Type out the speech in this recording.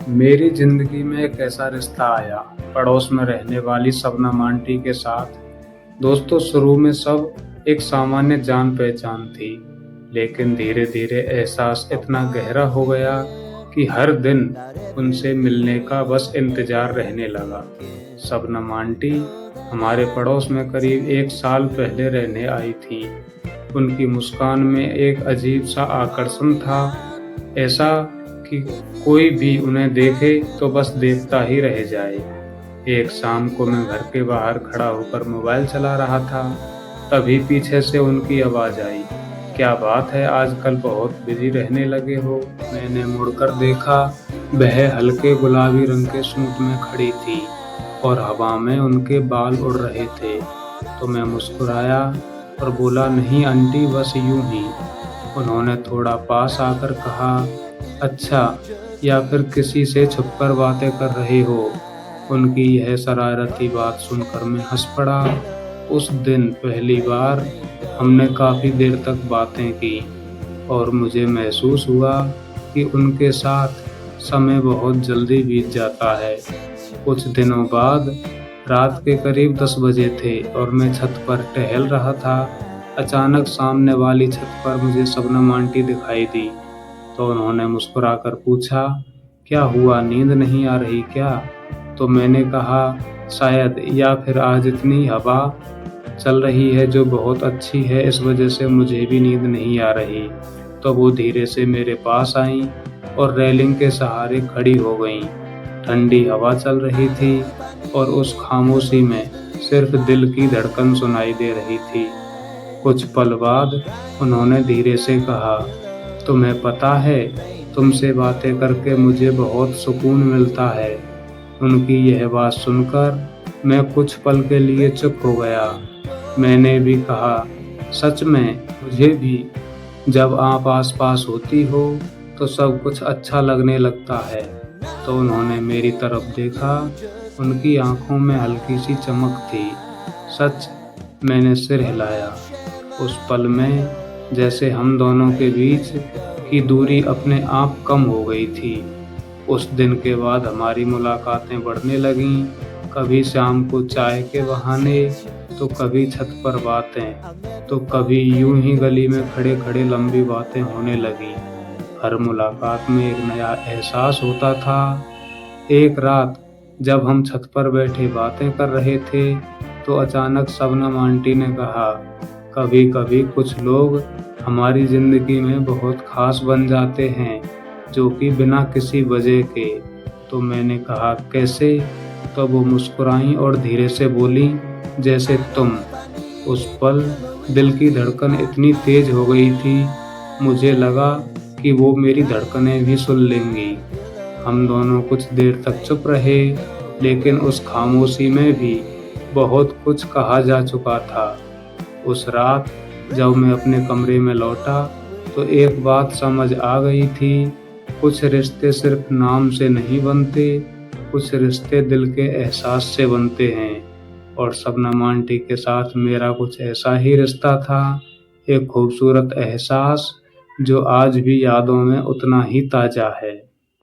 मेरी जिंदगी में एक ऐसा रिश्ता आया पड़ोस में रहने वाली शबनम आंटी के साथ। दोस्तों, शुरू में सब एक सामान्य जान पहचान थी, लेकिन धीरे धीरे एहसास इतना गहरा हो गया कि हर दिन उनसे मिलने का बस इंतजार रहने लगा। शबनम आंटी हमारे पड़ोस में करीब 1 साल पहले रहने आई थी। उनकी मुस्कान में एक अजीब सा आकर्षण था, ऐसा कि कोई भी उन्हें देखे तो बस देखता ही रह जाए। एक शाम को मैं घर के बाहर खड़ा होकर मोबाइल चला रहा था, तभी पीछे से उनकी आवाज़ आई, "क्या बात है, आजकल बहुत बिजी रहने लगे हो?" मैंने मुड़कर देखा, वह हल्के गुलाबी रंग के सूट में खड़ी थी और हवा में उनके बाल उड़ रहे थे। तो मैं मुस्कुराया और बोला, "नहीं आंटी, बस यूं ही।" उन्होंने थोड़ा पास आकर कहा, "अच्छा, या फिर किसी से छुपकर बातें कर रहे हो?" उनकी यह शरारती बात सुनकर मैं हंस पड़ा। उस दिन पहली बार हमने काफ़ी देर तक बातें की और मुझे महसूस हुआ कि उनके साथ समय बहुत जल्दी बीत जाता है। कुछ दिनों बाद रात के करीब 10 बजे थे और मैं छत पर टहल रहा था। अचानक सामने वाली छत पर मुझे शबनम आंटी दिखाई दी। तो उन्होंने मुस्कुराकर पूछा, "क्या हुआ, नींद नहीं आ रही क्या?" तो मैंने कहा, "शायद, या फिर आज इतनी हवा चल रही है जो बहुत अच्छी है, इस वजह से मुझे भी नींद नहीं आ रही।" तो वो धीरे से मेरे पास आईं और रेलिंग के सहारे खड़ी हो गईं। ठंडी हवा चल रही थी और उस खामोशी में सिर्फ दिल की धड़कन सुनाई दे रही थी। कुछ पल बाद उन्होंने धीरे से कहा, "तुम्हें पता है, तुमसे बातें करके मुझे बहुत सुकून मिलता है।" उनकी यह बात सुनकर मैं कुछ पल के लिए चुप हो गया। मैंने भी कहा, "सच में, मुझे भी। जब आप आसपास होती हो तो सब कुछ अच्छा लगने लगता है।" तो उन्होंने मेरी तरफ देखा, उनकी आंखों में हल्की सी चमक थी। "सच?" मैंने सिर हिलाया। उस पल में जैसे हम दोनों के बीच की दूरी अपने आप कम हो गई थी। उस दिन के बाद हमारी मुलाकातें बढ़ने लगीं, कभी शाम को चाय के बहाने, तो कभी छत पर बातें, तो कभी यूं ही गली में खड़े-खड़े लंबी बातें होने लगीं। हर मुलाकात में एक नया एहसास होता था। एक रात जब हम छत पर बैठे बातें कर रहे थे, तो अचानक शबनम आंटी ने कहा, "कभी-कभी कुछ लोग हमारी ज़िंदगी में बहुत ख़ास बन जाते हैं, जो कि बिना किसी वजह के।" तो मैंने कहा, "कैसे?" तो वो मुस्कुराईं और धीरे से बोलीं, "जैसे तुम।" उस पल दिल की धड़कन इतनी तेज़ हो गई थी, मुझे लगा कि वो मेरी धड़कनें भी सुन लेंगी। हम दोनों कुछ देर तक चुप रहे, लेकिन उस खामोशी में भी बहुत कुछ कहा जा चुका था। उस रात जब मैं अपने कमरे में लौटा, तो एक बात समझ आ गई थी, कुछ रिश्ते सिर्फ नाम से नहीं बनते, कुछ रिश्ते दिल के एहसास से बनते हैं। और शबनम आंटी के साथ मेरा कुछ ऐसा ही रिश्ता था, एक खूबसूरत एहसास जो आज भी यादों में उतना ही ताज़ा है।